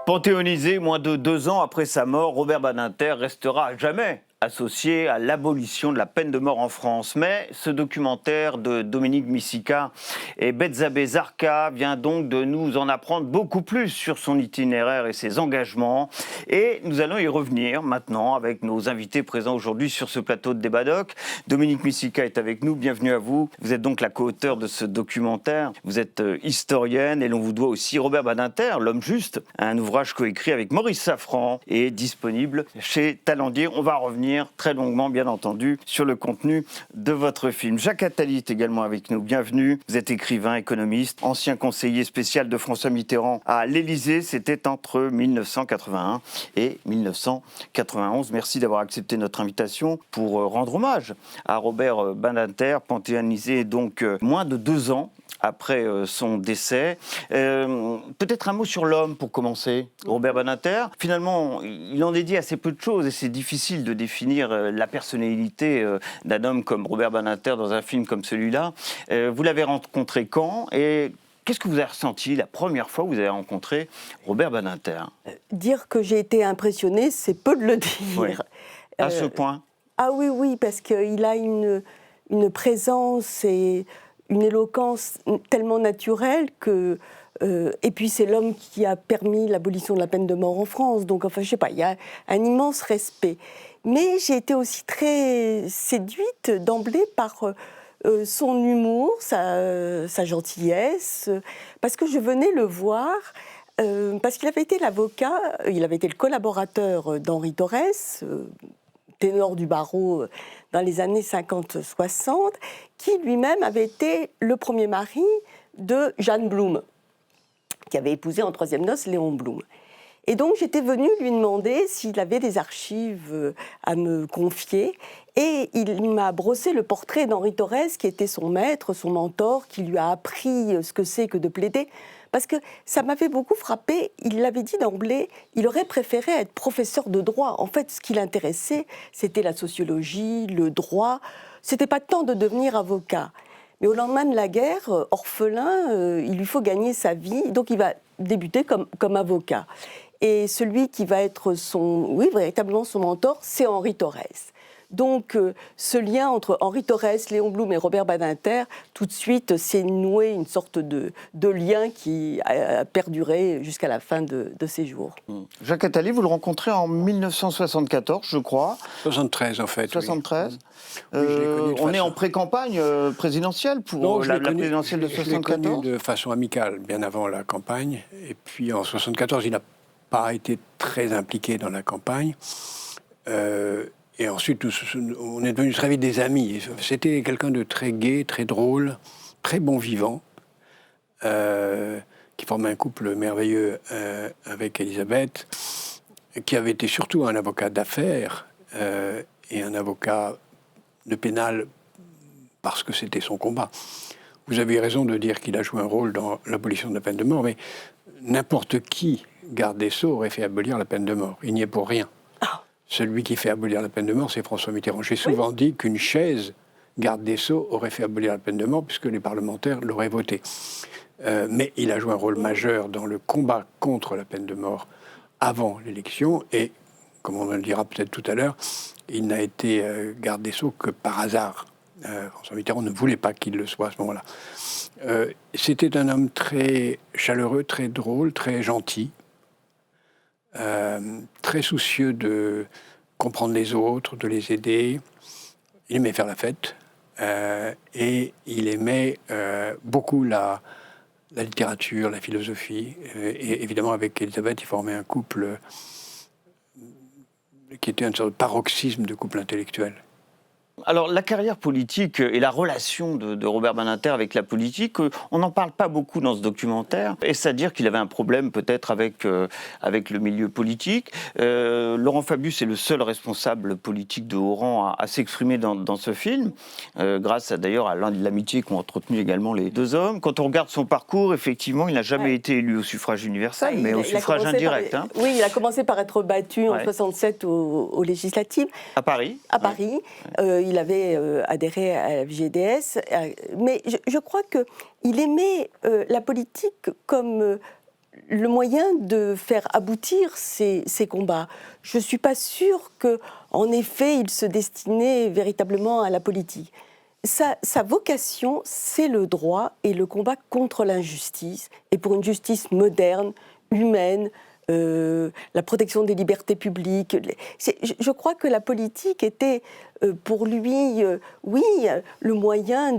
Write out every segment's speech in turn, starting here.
Panthéonisé moins de 2 ans après sa mort, Robert Badinter restera à jamais associé à l'abolition de la peine de mort en France. Mais ce documentaire de Dominique Missika et Bethsabée Zarka vient donc de nous en apprendre beaucoup plus sur son itinéraire et ses engagements. Et nous allons y revenir maintenant avec nos invités présents aujourd'hui sur ce plateau de Débat Doc. Dominique Missika est avec nous, bienvenue à vous. Vous êtes donc la co-auteure de ce documentaire. Vous êtes historienne et l'on vous doit aussi Robert Badinter, L'homme juste, un ouvrage coécrit avec Maurice Safran et disponible chez Talendier. On va revenir très longuement, bien entendu, sur le contenu de votre film. Jacques Attali est également avec nous. Bienvenue. Vous êtes écrivain, économiste, ancien conseiller spécial de François Mitterrand à l'Élysée. C'était entre 1981 et 1991. Merci d'avoir accepté notre invitation pour rendre hommage à Robert Badinter, panthéonisé donc moins de 2 ans après son décès. Peut-être un mot sur l'homme pour commencer. Robert Badinter, finalement, il en est dit assez peu de choses et c'est difficile de définir la personnalité d'un homme comme Robert Badinter dans un film comme celui-là. Vous l'avez rencontré quand et qu'est-ce que vous avez ressenti la première fois que vous avez rencontré Robert Badinter ? Dire que j'ai été impressionnée, c'est peu de le dire. Oui. À ce point ? Ah oui, parce qu'il a une présence et une éloquence tellement naturelle que... et puis c'est l'homme qui a permis l'abolition de la peine de mort en France. Donc enfin, je sais pas, il y a un immense respect. Mais j'ai été aussi très séduite d'emblée par son humour, sa gentillesse, parce que je venais le voir, parce qu'il avait été l'avocat, il avait été le collaborateur d'Henri Torres, ténor du barreau dans les années 50-60, qui lui-même avait été le premier mari de Jeanne Blum, qui avait épousé en 3e noces Léon Blum. Et donc j'étais venue lui demander s'il avait des archives à me confier, et il m'a brossé le portrait d'Henri Torres, qui était son maître, son mentor, qui lui a appris ce que c'est que de plaider. Parce que ça m'avait beaucoup frappé, il l'avait dit d'emblée, il aurait préféré être professeur de droit. En fait, ce qui l'intéressait, c'était la sociologie, le droit. C'était pas tant de devenir avocat. Mais au lendemain de la guerre, orphelin, il lui faut gagner sa vie, donc il va débuter comme avocat. Et celui qui va être véritablement son mentor, c'est Henri Torres. Donc, ce lien entre Henri Torres, Léon Blum et Robert Badinter, tout de suite, s'est noué une sorte de lien qui a perduré jusqu'à la fin de ses jours. Jacques Attali, vous le rencontrez en 1974, je crois. 73, en fait. 73. Oui. On est en pré-campagne présidentielle pour la présidentielle de 74. Je l'ai connu de façon amicale, bien avant la campagne. Et puis, en 74, il n'a pas été très impliqué dans la campagne. Et ensuite, on est devenus très vite des amis. C'était quelqu'un de très gai, très drôle, très bon vivant, qui formait un couple merveilleux avec Elisabeth, qui avait été surtout un avocat d'affaires et un avocat de pénal parce que c'était son combat. Vous avez raison de dire qu'il a joué un rôle dans l'abolition de la peine de mort, mais n'importe qui, garde des Sceaux, aurait fait abolir la peine de mort. Il n'y est pour rien. Celui qui fait abolir la peine de mort, c'est François Mitterrand. J'ai souvent dit qu'une chaise garde des Sceaux aurait fait abolir la peine de mort puisque les parlementaires l'auraient voté. Mais il a joué un rôle majeur dans le combat contre la peine de mort avant l'élection et, comme on le dira peut-être tout à l'heure, il n'a été garde des Sceaux que par hasard. François Mitterrand ne voulait pas qu'il le soit à ce moment-là. C'était un homme très chaleureux, très drôle, très gentil. Très soucieux de comprendre les autres, de les aider. Il aimait faire la fête et il aimait beaucoup la littérature, la philosophie. Et évidemment, avec Elisabeth, il formait un couple qui était une sorte de paroxysme de couple intellectuel. Alors, la carrière politique et la relation de Robert Badinter avec la politique, on n'en parle pas beaucoup dans ce documentaire. Est-ce à dire qu'il avait un problème peut-être avec le milieu politique ? Laurent Fabius est le seul responsable politique de haut rang à s'exprimer dans ce film, grâce d'ailleurs à l'amitié qu'ont entretenu également les deux hommes. Quand on regarde son parcours, effectivement, il n'a jamais été élu au suffrage universel, mais au suffrage indirect. Oui, il a commencé par être battu en 67 aux législatives. À Paris. À Paris. Il avait adhéré à la FGDS, mais je crois qu'il aimait la politique comme le moyen de faire aboutir ces combats. Je ne suis pas sûre qu'en effet, il se destinait véritablement à la politique. Sa vocation, c'est le droit et le combat contre l'injustice, et pour une justice moderne, humaine, la protection des libertés publiques. Je crois que la politique était pour lui, oui, le moyen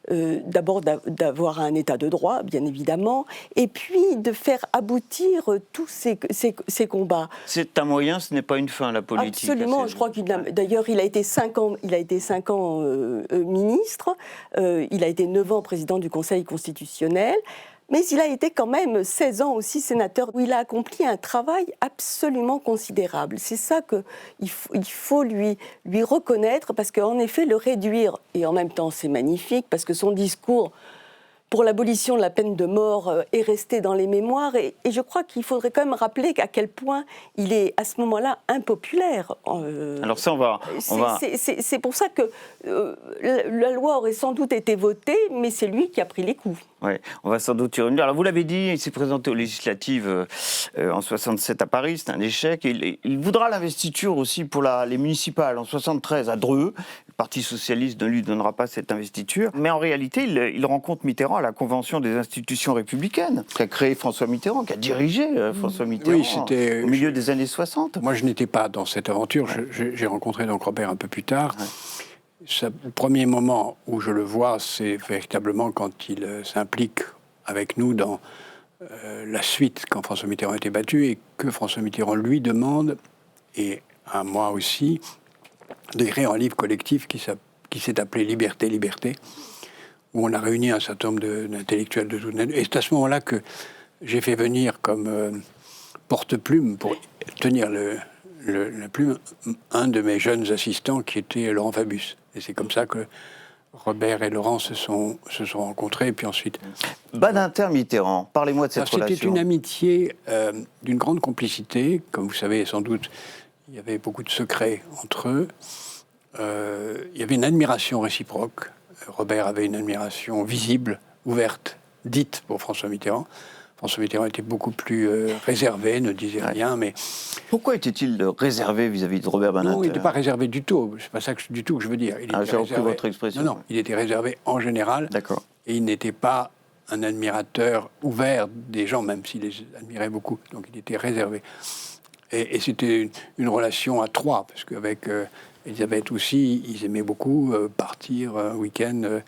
d'abord d'avoir un état de droit, bien évidemment, et puis de faire aboutir tous ces combats. C'est un moyen, ce n'est pas une fin, la politique. Absolument, je crois d'ailleurs, il a été 5 ans, ministre, il a été 9 ans président du Conseil constitutionnel. Mais il a été quand même 16 ans aussi sénateur, où il a accompli un travail absolument considérable. C'est ça qu'il faut lui reconnaître, parce qu'en effet, le réduire, et en même temps c'est magnifique, parce que son discours pour l'abolition de la peine de mort est resté dans les mémoires, et je crois qu'il faudrait quand même rappeler à quel point il est à ce moment-là impopulaire. Alors ça, on va... C'est pour ça que la loi aurait sans doute été votée, mais c'est lui qui a pris les coups. Ouais, on va sans doute y revenir. Alors vous l'avez dit, il s'est présenté aux législatives en 67 à Paris, c'est un échec. Il voudra l'investiture aussi pour les municipales en 73 à Dreux. Le Parti socialiste ne lui donnera pas cette investiture. Mais en réalité, il rencontre Mitterrand à la Convention des institutions républicaines qu'a créé François Mitterrand, qu'a dirigé François Mitterrand au milieu des années 60. Moi, je n'étais pas dans cette aventure. J'ai rencontré donc Robert un peu plus tard. Ouais. Le premier moment où je le vois, c'est véritablement quand il s'implique avec nous dans la suite, quand François Mitterrand a été battu, et que François Mitterrand lui demande, et à moi aussi, d'écrire un livre collectif qui s'est appelé Liberté, Liberté, où on a réuni un certain nombre d'intellectuels de toute nature. Et c'est à ce moment-là que j'ai fait venir comme porte-plume pour tenir la plume, un de mes jeunes assistants qui était Laurent Fabius. Et c'est comme ça que Robert et Laurent se sont rencontrés, et puis ensuite... Badinter-Mitterrand, parlez-moi de cette relation. C'était une amitié d'une grande complicité. Comme vous savez, sans doute, il y avait beaucoup de secrets entre eux. Il y avait une admiration réciproque. Robert avait une admiration visible, ouverte, dite pour François Mitterrand. François Mitterrand était beaucoup plus réservé, ne disait rien, mais... Pourquoi était-il réservé vis-à-vis de Robert Badinter ? Non, il n'était pas réservé du tout. C'est pas ça du tout que je veux dire. J'ai repris votre expression. Non, il était réservé en général. D'accord. Et il n'était pas un admirateur ouvert des gens, même s'il les admirait beaucoup. Donc il était réservé. Et c'était une relation à trois, parce qu'avec Elisabeth aussi, ils aimaient beaucoup partir un week-end...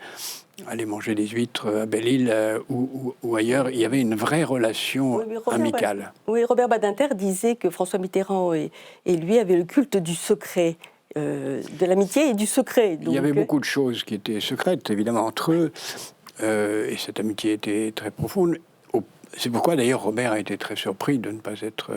aller manger des huîtres à Belle-Île ou ailleurs. Il y avait une vraie relation amicale. Robert Badinter disait que François Mitterrand et lui avaient le culte du secret, de l'amitié et du secret. Donc... Il y avait beaucoup de choses qui étaient secrètes, évidemment, entre eux, et cette amitié était très profonde. C'est pourquoi, d'ailleurs, Robert a été très surpris de ne pas être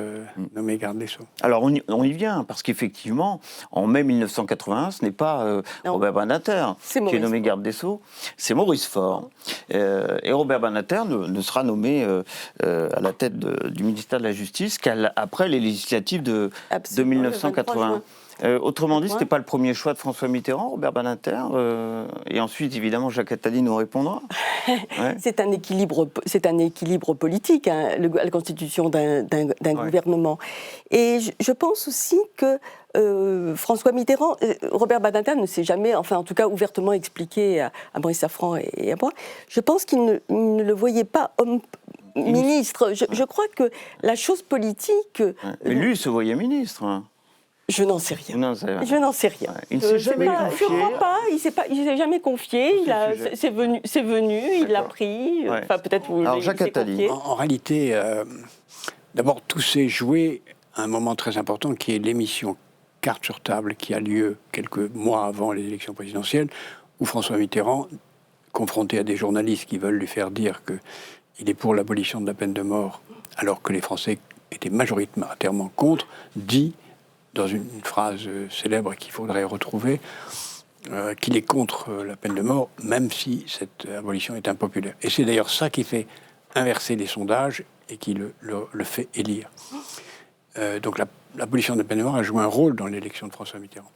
nommé garde des Sceaux. Alors, on y vient, parce qu'effectivement, en mai 1981, ce n'est pas Robert Badinter qui est nommé garde des Sceaux, c'est Maurice Faure. Et Robert Badinter ne sera nommé à la tête du ministère de la Justice qu'après les législatives de 1981. Autrement dit, ce n'était pas le premier choix de François Mitterrand, Robert Badinter, et ensuite, évidemment, Jacques Attali nous répondra. Ouais. C'est un équilibre politique, hein, la constitution d'un gouvernement. Et je pense aussi que François Mitterrand, Robert Badinter ne s'est jamais, enfin en tout cas ouvertement expliqué à Maurice Safran et à moi, je pense qu'il ne le voyait pas homme ministre. Je crois que la chose politique... Mais lui, il se voyait ministre, hein. Je n'en sais rien. Je n'en sais rien. Ouais. Il ne s'est jamais confié. Je ne crois pas. Il ne s'est jamais confié. C'est venu. Il l'a pris. Ouais. Enfin, peut-être vous. Alors Jacques Attali. En réalité, d'abord tout s'est joué à un moment très important qui est l'émission Carte sur table qui a lieu quelques mois avant les élections présidentielles, où François Mitterrand, confronté à des journalistes qui veulent lui faire dire qu'il est pour l'abolition de la peine de mort, alors que les Français étaient majoritairement contre, dit dans une phrase célèbre qu'il faudrait retrouver, qu'il est contre la peine de mort, même si cette abolition est impopulaire. Et c'est d'ailleurs ça qui fait inverser les sondages et qui le fait élire. Donc l'abolition de la peine de mort a joué un rôle dans l'élection de François Mitterrand.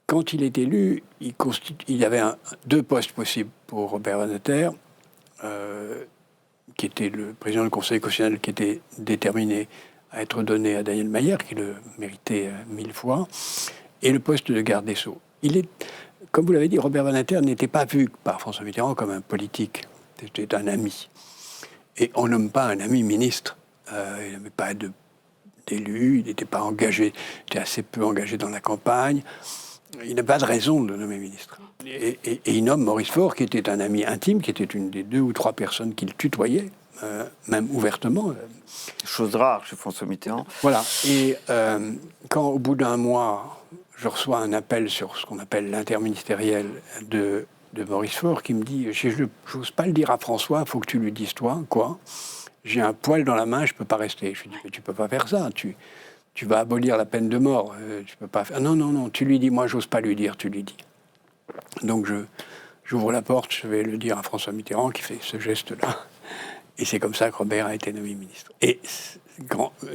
Quand il est élu, il y avait deux postes possibles pour Robert Badinter. qui était le président du Conseil constitutionnel, qui était déterminé à être donné à Daniel Mayer, qui le méritait 1000 fois, et le poste de garde des Sceaux. Comme vous l'avez dit, Robert Badinter n'était pas vu par François Mitterrand comme un politique. C'était un ami. Et on nomme pas un ami ministre. Il n'avait pas d'élu, il n'était pas engagé, il était assez peu engagé dans la campagne. Il n'a pas de raison de nommer ministre. Et il nomme Maurice Faure, qui était un ami intime, qui était une des 2 ou 3 personnes qu'il tutoyait, même ouvertement. Chose rare chez François Mitterrand. Voilà. Et quand, au bout d'un mois, je reçois un appel sur ce qu'on appelle l'interministériel de Maurice Faure, qui me dit « Je n'ose pas le dire à François, il faut que tu lui dises toi, quoi. J'ai un poil dans la main, je ne peux pas rester. » Je lui dis « Mais tu ne peux pas faire ça, tu vas abolir la peine de mort, tu peux pas faire... » Non, tu lui dis, moi j'ose pas lui dire, tu lui dis. Donc j'ouvre la porte, je vais le dire à François Mitterrand qui fait ce geste-là. Et c'est comme ça que Robert a été nommé ministre. Et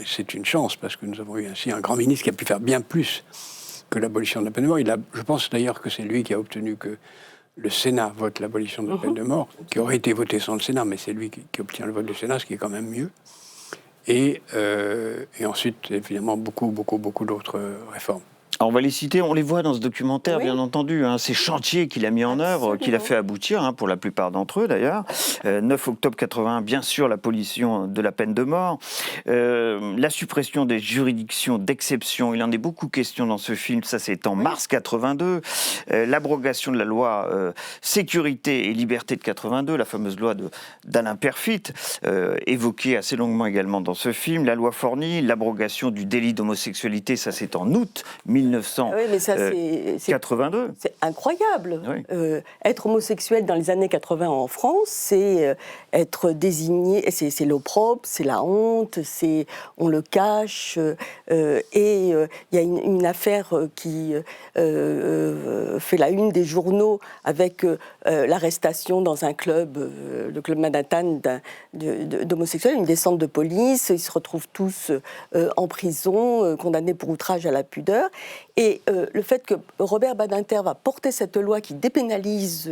c'est une chance, parce que nous avons eu ainsi un grand ministre qui a pu faire bien plus que l'abolition de la peine de mort. Je pense d'ailleurs que c'est lui qui a obtenu que le Sénat vote l'abolition de la peine de mort, qui aurait été voté sans le Sénat, mais c'est lui qui obtient le vote du Sénat, ce qui est quand même mieux. Et ensuite, évidemment, beaucoup d'autres réformes. Alors on va les citer, on les voit dans ce documentaire, bien entendu, ces chantiers qu'il a mis en œuvre, qu'il a fait aboutir, pour la plupart d'entre eux d'ailleurs. 9 octobre 81, bien sûr, l'abolition de la peine de mort, la suppression des juridictions d'exception, il en est beaucoup question dans ce film, ça c'est en mars 82, l'abrogation de la loi sécurité et liberté de 82, la fameuse loi d'Alain Perfit, évoquée assez longuement également dans ce film, la loi Forny, l'abrogation du délit d'homosexualité, ça c'est en août 1982. C'est incroyable. Oui. Être homosexuel dans les années 80 en France, c'est être désigné, c'est l'opprobre, c'est la honte, on le cache. Et il y a une affaire qui fait la une des journaux avec l'arrestation dans un club, le club Manhattan, d'homosexuels, une descente de police. Ils se retrouvent tous en prison, condamnés pour outrage à la pudeur. Et le fait que Robert Badinter va porter cette loi qui dépénalise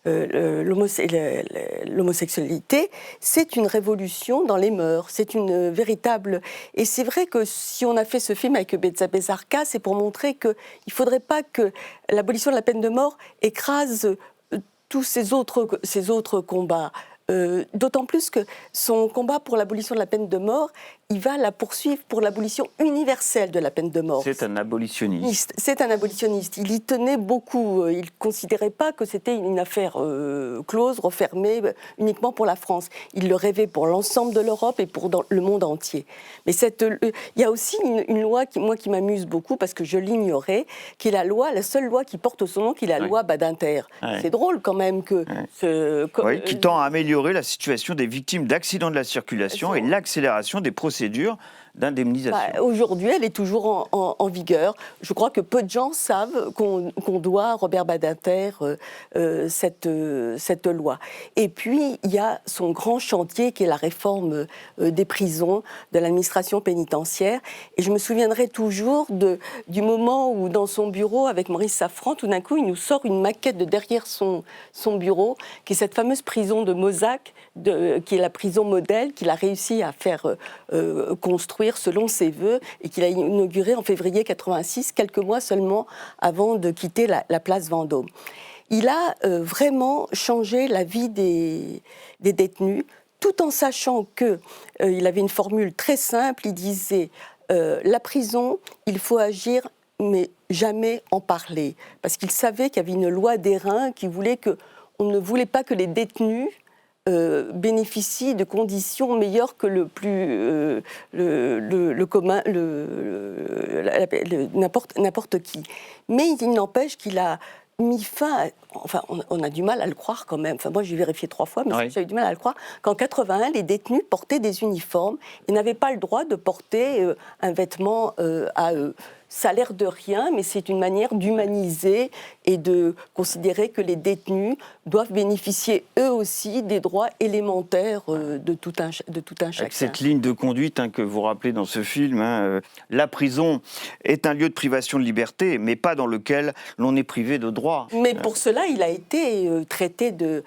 l'homosexualité, c'est une révolution dans les mœurs, c'est une véritable... Et c'est vrai que si on a fait ce film avec Bethsabée Zarka, c'est pour montrer qu'il ne faudrait pas que l'abolition de la peine de mort écrase tous ces autres combats. D'autant plus que son combat pour l'abolition de la peine de mort, il va la poursuivre pour l'abolition universelle de la peine de mort. C'est un abolitionniste. C'est un abolitionniste. Il y tenait beaucoup. Il ne considérait pas que c'était une affaire close, refermée, uniquement pour la France. Il le rêvait pour l'ensemble de l'Europe et pour le monde entier. Mais il y a aussi une loi qui m'amuse beaucoup, parce que je l'ignorais, qui est la seule loi qui porte son nom, qui est la loi Badinter. C'est drôle quand même que... qui tend à améliorer la situation des victimes d'accidents de la circulation et l'accélération des procédures d'indemnisation. Aujourd'hui, elle est toujours en vigueur. Je crois que peu de gens savent qu'on doit à Robert Badinter cette loi. Et puis, il y a son grand chantier qui est la réforme des prisons, de l'administration pénitentiaire. Et je me souviendrai toujours du moment où, dans son bureau, avec Maurice Safran, tout d'un coup, il nous sort une maquette de derrière son bureau, qui est cette fameuse prison de Mozac, qui est la prison modèle qu'il a réussi à faire construire selon ses vœux et qu'il a inauguré en février 86, quelques mois seulement avant de quitter la place Vendôme. Il a vraiment changé la vie des détenus, tout en sachant qu'il avait une formule très simple. Il disait la prison, il faut agir, mais jamais en parler. Parce qu'il savait qu'il y avait une loi d'airain qui voulait on ne voulait pas que les détenus bénéficient de conditions meilleures que le commun, n'importe qui. Mais il n'empêche qu'il a mis fin enfin, on a du mal à le croire quand même. Enfin, moi, j'ai vérifié 3 fois, mais j'ai eu du mal à le croire. Qu'en 81, les détenus portaient des uniformes et n'avaient pas le droit de porter un vêtement à eux. ça a l'air de rien, mais c'est une manière d'humaniser et de considérer que les détenus doivent bénéficier eux aussi des droits élémentaires de tout un chacun. Avec cette ligne de conduite que vous rappelez dans ce film, la prison est un lieu de privation de liberté, mais pas dans lequel l'on est privé de droits. Mais pour cela, il a été traité de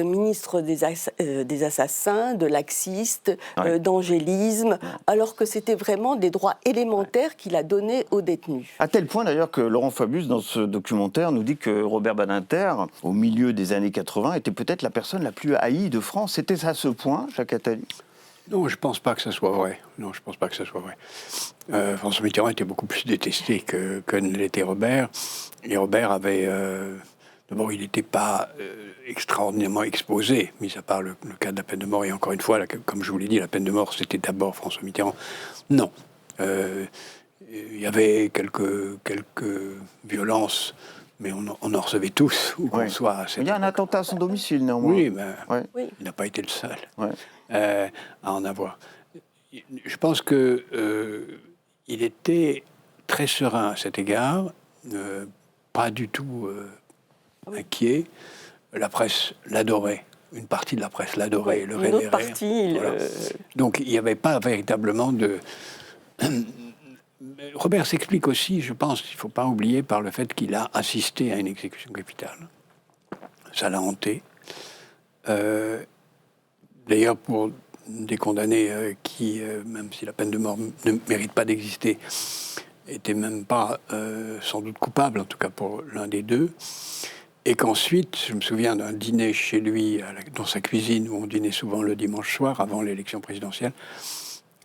ministre des assassins, de laxiste, d'angélisme, alors que c'était vraiment des droits élémentaires qu'il a donnés aux détenus. À tel point d'ailleurs que Laurent Fabius, dans ce documentaire, nous dit que Robert Badinter, au milieu des années 80, était peut-être la personne la plus haïe de France. C'était à ce point, Jacques Attali? Non, je ne pense pas que ce soit vrai. Non, je pense pas que ce soit vrai. François Mitterrand était beaucoup plus détesté que ne l'était Robert. Et Robert avait... D'abord, il n'était pas extraordinairement exposé, mis à part le cas de la peine de mort. Et encore une fois, comme je vous l'ai dit, la peine de mort, c'était d'abord François Mitterrand. Non. Il y avait quelques violences, mais on en recevait tous, où qu'on soit. Il y a un attentat à son domicile, néanmoins. Oui, mais il n'a pas été le seul à en avoir. Je pense que il était très serein à cet égard, pas du tout inquiet. La presse l'adorait. Une partie de la presse l'adorait, le révérait. Une autre partie... Voilà. Donc il n'y avait pas véritablement de... Robert s'explique aussi, je pense, il ne faut pas oublier, par le fait qu'il a assisté à une exécution capitale. Ça l'a hanté. D'ailleurs, pour des condamnés qui, même si la peine de mort ne mérite pas d'exister, n'étaient même pas sans doute coupables, en tout cas pour l'un des deux. Et qu'ensuite, je me souviens d'un dîner chez lui, dans sa cuisine, où on dînait souvent le dimanche soir, avant l'élection présidentielle,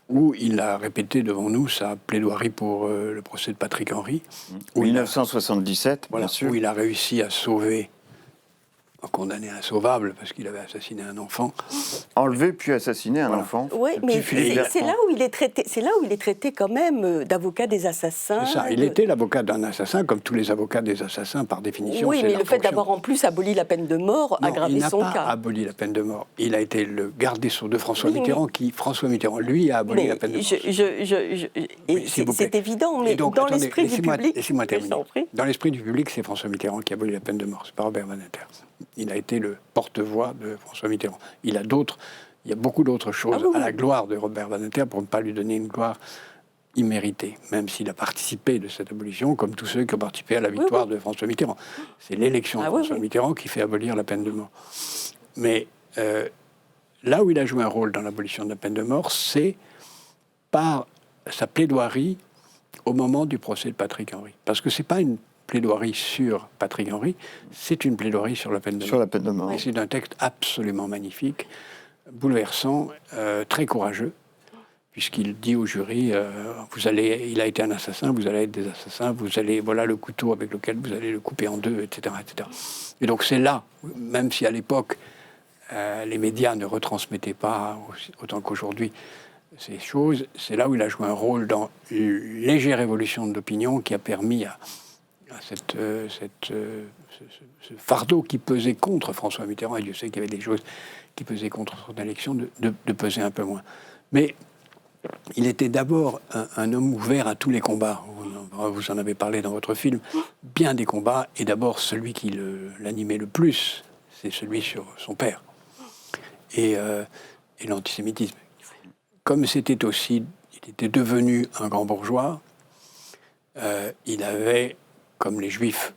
où il a répété devant nous sa plaidoirie pour le procès de Patrick Henry. 1977, voilà, bien sûr. Où il a réussi à sauver, un condamné insauvable, parce qu'il avait assassiné un enfant. Enlevé puis assassiné un enfant. Oui, mais c'est là où il est traité. C'est là où il est traité quand même d'avocat des assassins. C'est ça. Il était l'avocat d'un assassin, comme tous les avocats des assassins, par définition. Oui, mais le fait d'avoir en plus aboli la peine de mort a aggravé son cas. Il n'a pas aboli la peine de mort. Il a été le garde des Sceaux de François Mitterrand, qui, François Mitterrand, lui, a aboli la peine de mort. C'est évident, mais donc, dans l'esprit du public... Laissez-moi terminer. Dans l'esprit du public, c'est François Mitterrand qui a aboli la peine de mort. C'est pas Robert Badinter. Il a été le porte-voix de François Mitterrand. Il y a beaucoup d'autres choses à la gloire de Robert Badinter pour ne pas lui donner une gloire imméritée, même s'il a participé de cette abolition, comme tous ceux qui ont participé à la victoire de François Mitterrand. C'est l'élection de François Mitterrand qui fait abolir la peine de mort. Mais là où il a joué un rôle dans l'abolition de la peine de mort, c'est par sa plaidoirie au moment du procès de Patrick Henry. Parce que c'est pas une plaidoirie sur Patrick Henry, c'est une plaidoirie sur la peine de mort. Sur la peine de mort. Et c'est un texte absolument magnifique, bouleversant, très courageux, puisqu'il dit au jury, il a été un assassin, vous allez être des assassins, voilà le couteau avec lequel vous allez le couper en deux, etc., etc. Et donc c'est là, même si à l'époque, les médias ne retransmettaient pas autant qu'aujourd'hui ces choses, c'est là où il a joué un rôle dans une légère évolution de l'opinion qui a permis à ce fardeau qui pesait contre François Mitterrand, et Dieu sait qu'il y avait des choses qui pesaient contre son élection, de peser un peu moins. Mais il était d'abord un homme ouvert à tous les combats. Vous en avez parlé dans votre film. Bien des combats, et d'abord celui qui l'animait le plus, c'est celui sur son père. Et l'antisémitisme. Comme il était devenu un grand bourgeois, il avait, comme les juifs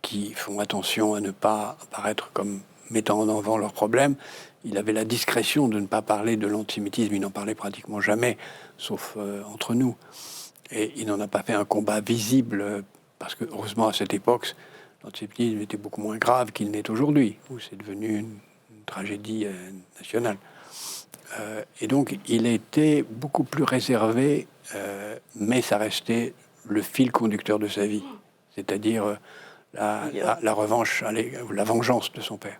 qui font attention à ne pas apparaître comme mettant en avant leurs problèmes, il avait la discrétion de ne pas parler de l'antisémitisme. Il n'en parlait pratiquement jamais, sauf entre nous. Et il n'en a pas fait un combat visible, parce que, heureusement, à cette époque, l'antisémitisme était beaucoup moins grave qu'il n'est aujourd'hui, où c'est devenu une tragédie nationale. Et donc, il était beaucoup plus réservé, mais ça restait le fil conducteur de sa vie, c'est-à-dire la revanche, la vengeance de son père.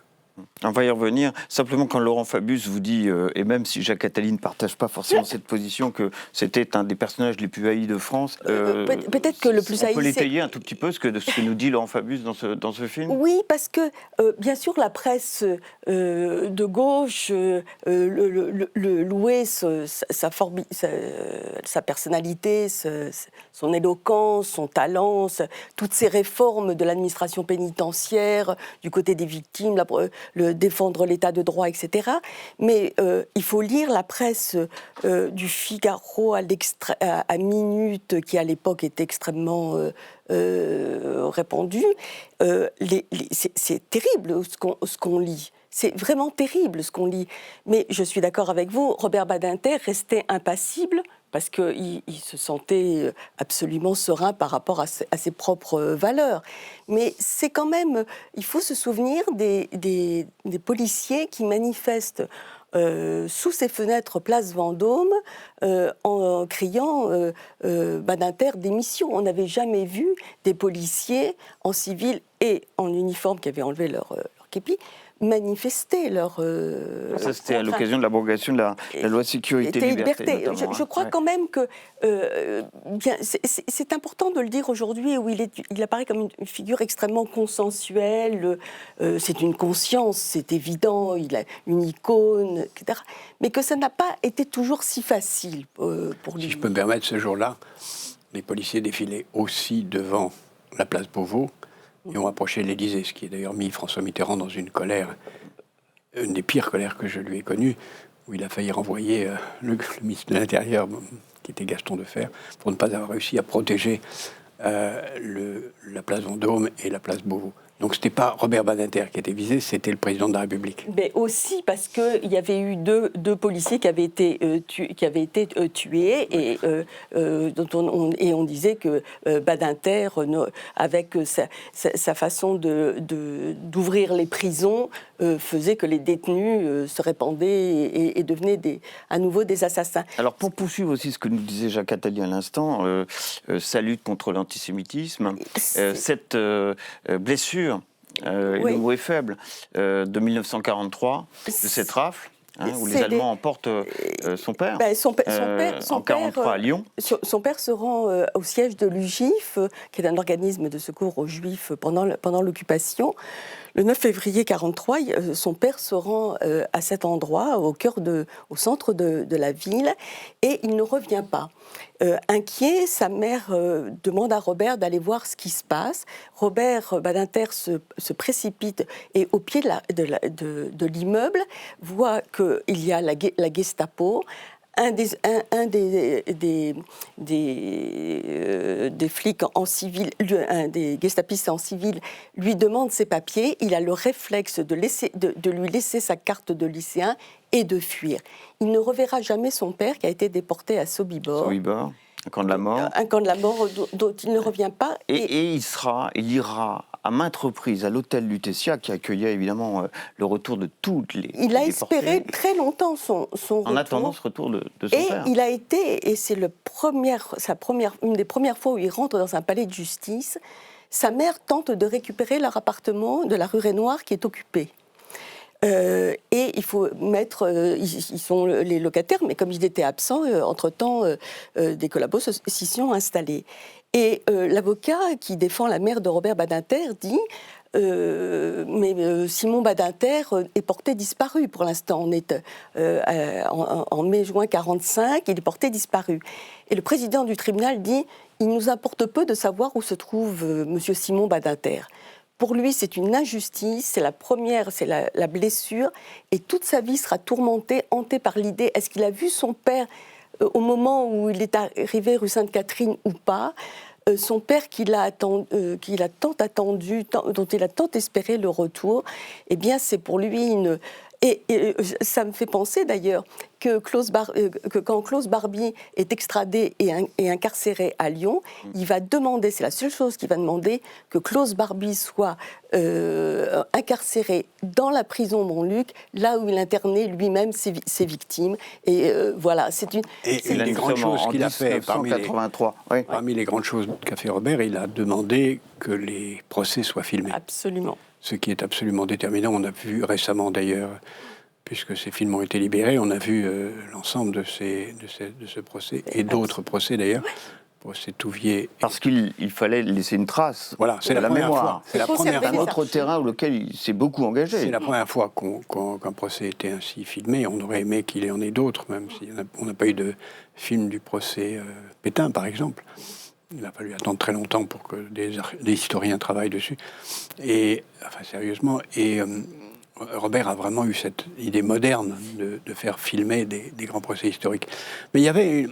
On va y revenir. Simplement, quand Laurent Fabius vous dit, et même si Jacques Attali ne partage pas forcément cette position, que c'était un des personnages les plus haïs de France, peut-être que le plus haï, on peut l'étayer un tout petit peu, ce que nous dit Laurent Fabius dans ce film. Oui, parce que, bien sûr, la presse de gauche louait sa personnalité, son éloquence, son talent, toutes ces réformes de l'administration pénitentiaire, du côté des victimes, défendre l'état de droit, etc. Mais il faut lire la presse du Figaro à Minute, qui à l'époque était extrêmement répandue. C'est terrible ce qu'on lit. C'est vraiment terrible ce qu'on lit. Mais je suis d'accord avec vous, Robert Badinter restait impassible parce qu'il se sentait absolument serein par rapport à ses propres valeurs. Mais c'est quand même... Il faut se souvenir des policiers qui manifestent sous ses fenêtres place Vendôme en criant Badinter démission. On n'avait jamais vu des policiers en civil et en uniforme qui avaient enlevé leur képi manifester leur... ça, c'était à l'occasion de l'abrogation de la loi sécurité et liberté. Je crois quand même que c'est important de le dire aujourd'hui, où il apparaît comme une figure extrêmement consensuelle. C'est une conscience, c'est évident, il a une icône, etc. Mais que ça n'a pas été toujours si facile pour lui. Si je peux me permettre, ce jour-là, les policiers défilaient aussi devant la place Beauvau et ont approché l'Élysée, ce qui a d'ailleurs mis François Mitterrand dans une colère, une des pires colères que je lui ai connues, où il a failli renvoyer le ministre de l'Intérieur, qui était Gaston Defferre, pour ne pas avoir réussi à protéger la place Vendôme et la place Beauvau. Donc ce n'était pas Robert Badinter qui était visé, c'était le président de la République. Mais aussi parce qu'il y avait eu deux policiers qui avaient été tués et on disait que Badinter, avec sa façon d'ouvrir les prisons, faisait que les détenus se répandaient et devenaient à nouveau des assassins. Alors pour poursuivre aussi ce que nous disait Jacques Attali à l'instant, sa lutte contre l'antisémitisme, cette blessure est faible de 1943, de cette rafle, où les Allemands emportent son père, son père en 1943 à Lyon. Son père se rend au siège de l'UGIF, qui est un organisme de secours aux Juifs pendant l'occupation. Le 9 février 1943, son père se rend à cet endroit, au centre de la ville, et il ne revient pas. Inquiet, sa mère demande à Robert d'aller voir ce qui se passe. Robert Badinter se précipite et au pied de l'immeuble voit qu'il y a la Gestapo. Un des flics en civil, un des gestapistes en civil, lui demande ses papiers. Il a le réflexe de lui laisser sa carte de lycéen et de fuir. Il ne reverra jamais son père qui a été déporté à Sobibor. Sobibor, un camp de la mort. Un camp de la mort dont il ne revient pas. Et il ira à maintes reprises à l'hôtel Lutetia, qui accueillait évidemment le retour de toutes les Il a espéré très longtemps son retour. En attendant ce retour de son père. Et il a été, et c'est une des premières fois où il rentre dans un palais de justice, sa mère tente de récupérer leur appartement de la rue Rainoir qui est occupé. Et il faut mettre... ils sont les locataires, mais comme ils étaient absents, entre-temps, des collabos s'y sont installés. Et l'avocat qui défend la mère de Robert Badinter dit mais Simon Badinter est porté disparu pour l'instant. On est en mai-juin 1945, il est porté disparu. Et le président du tribunal dit il nous importe peu de savoir où se trouve monsieur Simon Badinter. Pour lui, c'est une injustice, c'est la blessure, et toute sa vie sera tourmentée, hantée par l'idée est-ce qu'il a vu son père au moment où il est arrivé rue Sainte-Catherine ou pas, son père qu'il a tant attendu, dont il a tant espéré le retour, eh bien c'est pour lui une... Et ça me fait penser d'ailleurs que quand Klaus Barbie est extradé et incarcéré à Lyon, il va demander, c'est la seule chose qu'il va demander, que Klaus Barbie soit incarcéré dans la prison Montluc, là où il internait lui-même ses victimes. Et voilà, c'est une... Et une des grandes choses qu'il a fait, parmi les grandes choses qu'a fait Robert, il a demandé que les procès soient filmés. Absolument. ce qui est absolument déterminant. On a vu récemment d'ailleurs, puisque ces films ont été libérés, on a vu l'ensemble de ce procès, et d'autres procès d'ailleurs, procès Touvier. Parce qu'il fallait laisser une trace. Voilà, c'est la mémoire. Fois. C'est un autre terrain auquel il s'est beaucoup engagé. C'est la première fois qu'un procès était ainsi filmé. On aurait aimé qu'il y en ait d'autres, même si on n'a pas eu de film du procès Pétain, par exemple. Il a fallu attendre très longtemps pour que des historiens travaillent dessus. Et, enfin, sérieusement, Robert a vraiment eu cette idée moderne de faire filmer des grands procès historiques. Mais il y avait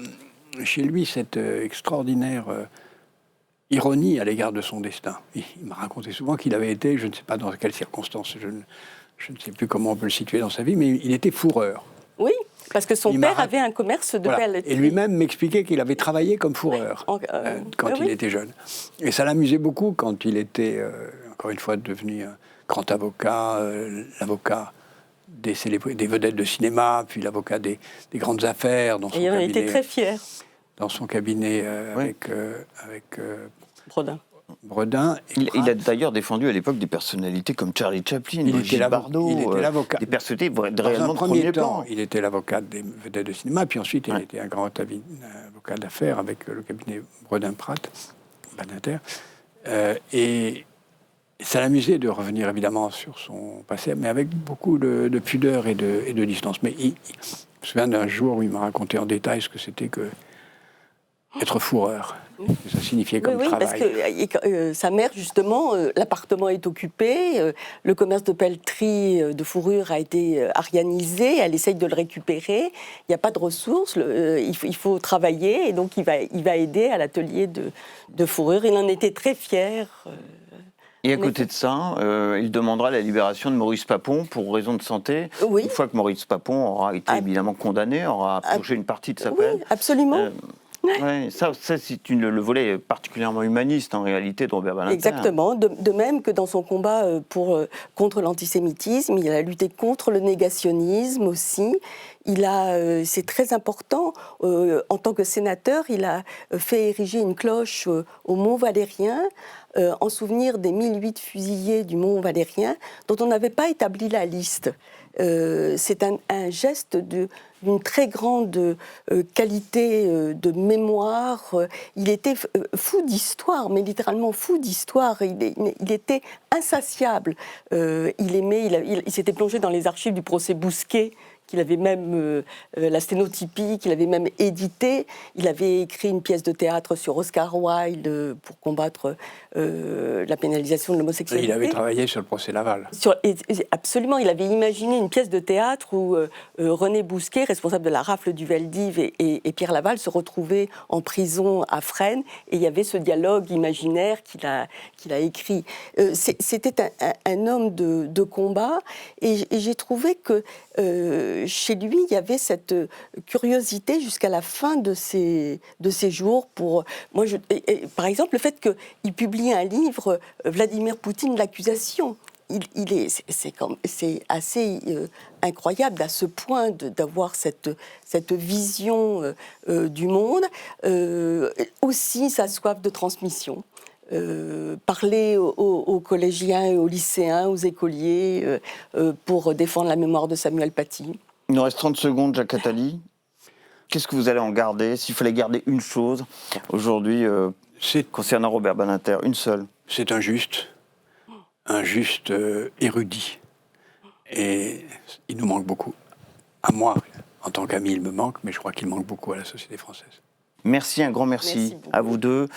chez lui cette extraordinaire ironie à l'égard de son destin. Il m'a raconté souvent qu'il avait été, je ne sais pas dans quelles circonstances, je ne sais plus comment on peut le situer dans sa vie, mais il était fourreur. Oui, parce que son père avait un commerce de pelleterie. Et lui-même m'expliquait qu'il avait travaillé comme fourreur quand il était jeune. Et ça l'amusait beaucoup quand il était, encore une fois, devenu un grand avocat, l'avocat des vedettes de cinéma, puis l'avocat des grandes affaires. Dans son il en cabinet, était très fier. Dans son cabinet avec Bredin. Il a d'ailleurs défendu à l'époque des personnalités comme Charlie Chaplin, Brigitte Bardot, il était l'avocat. Des personnalités réellement de premier premier temps, plan. il était l'avocat des vedettes de cinéma, puis ensuite il était un grand avocat d'affaires avec le cabinet Bredin-Pratt, Badinter. Et ça l'amusait de revenir évidemment sur son passé, mais avec beaucoup de pudeur et de distance. Mais je me souviens d'un jour où il m'a raconté en détail ce que c'était que être fourreur. Ça signifiait comme travail. Parce que sa mère, justement, l'appartement est occupé, le commerce de pelleterie de fourrure a été arianisé, elle essaye de le récupérer, il n'y a pas de ressources, il faut travailler, et donc il va aider à l'atelier de fourrure. Il en était très fier. Et à côté de ça, il demandera la libération de Maurice Papon pour raison de santé. Oui. Une fois que Maurice Papon aura été évidemment condamné, aura purgé une partie de sa peine. Oui, absolument. Ouais, ça c'est le volet particulièrement humaniste en réalité de Robert Badinter. Exactement, de même que dans son combat contre l'antisémitisme, il a lutté contre le négationnisme aussi. C'est très important, en tant que sénateur, il a fait ériger une cloche au Mont Valérien en souvenir des 1008 fusillés du Mont Valérien dont on n'avait pas établi la liste. C'est un geste d'une très grande qualité de mémoire. Il était fou d'histoire, mais littéralement fou d'histoire. Il était insatiable. Il s'était plongé dans les archives du procès Bousquet, qu'il avait même, la sténotypie, qu'il avait même édité. Il avait écrit une pièce de théâtre sur Oscar Wilde pour combattre la pénalisation de l'homosexualité. Il avait travaillé sur le procès Laval. Absolument, il avait imaginé une pièce de théâtre où René Bousquet, responsable de la rafle du Veldiv, et Pierre Laval se retrouvaient en prison à Fresnes, et il y avait ce dialogue imaginaire qu'il a écrit. C'était un homme de combat, et j'ai trouvé que chez lui, il y avait cette curiosité jusqu'à la fin de ses jours. Par exemple, le fait qu'il publie un livre, Vladimir Poutine, l'accusation. C'est assez incroyable à ce point d'avoir cette vision du monde. Aussi sa soif de transmission. Parler aux collégiens et aux lycéens, aux écoliers, pour défendre la mémoire de Samuel Paty. Il nous reste 30 secondes, Jacques Attali. Qu'est-ce que vous allez en garder? S'il fallait garder une chose aujourd'hui concernant Robert Badinter, une seule. C'est un juste érudit. Et il nous manque beaucoup. À moi, en tant qu'ami, il me manque, mais je crois qu'il manque beaucoup à la société française. Merci, un grand merci à vous deux,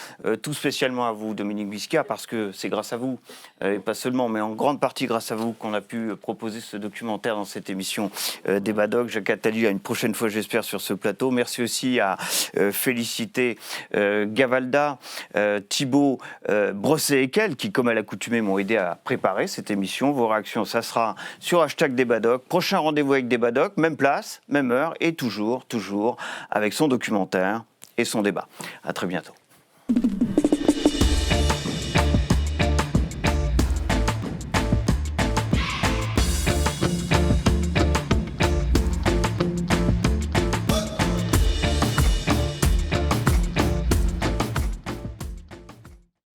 tout spécialement à vous, Dominique Bisca, parce que c'est grâce à vous, et pas seulement, mais en grande partie grâce à vous qu'on a pu proposer ce documentaire dans cette émission Débat Doc. Jacques Attali, à une prochaine fois, j'espère, sur ce plateau. Merci aussi à Félicité Gavalda, Thibaut Brosset-Ekel, qui, comme à l'accoutumée, m'ont aidé à préparer cette émission. Vos réactions, ça sera sur #DébatDoc. Prochain rendez-vous avec Débat Doc, même place, même heure, et toujours avec son documentaire et son débat. À très bientôt.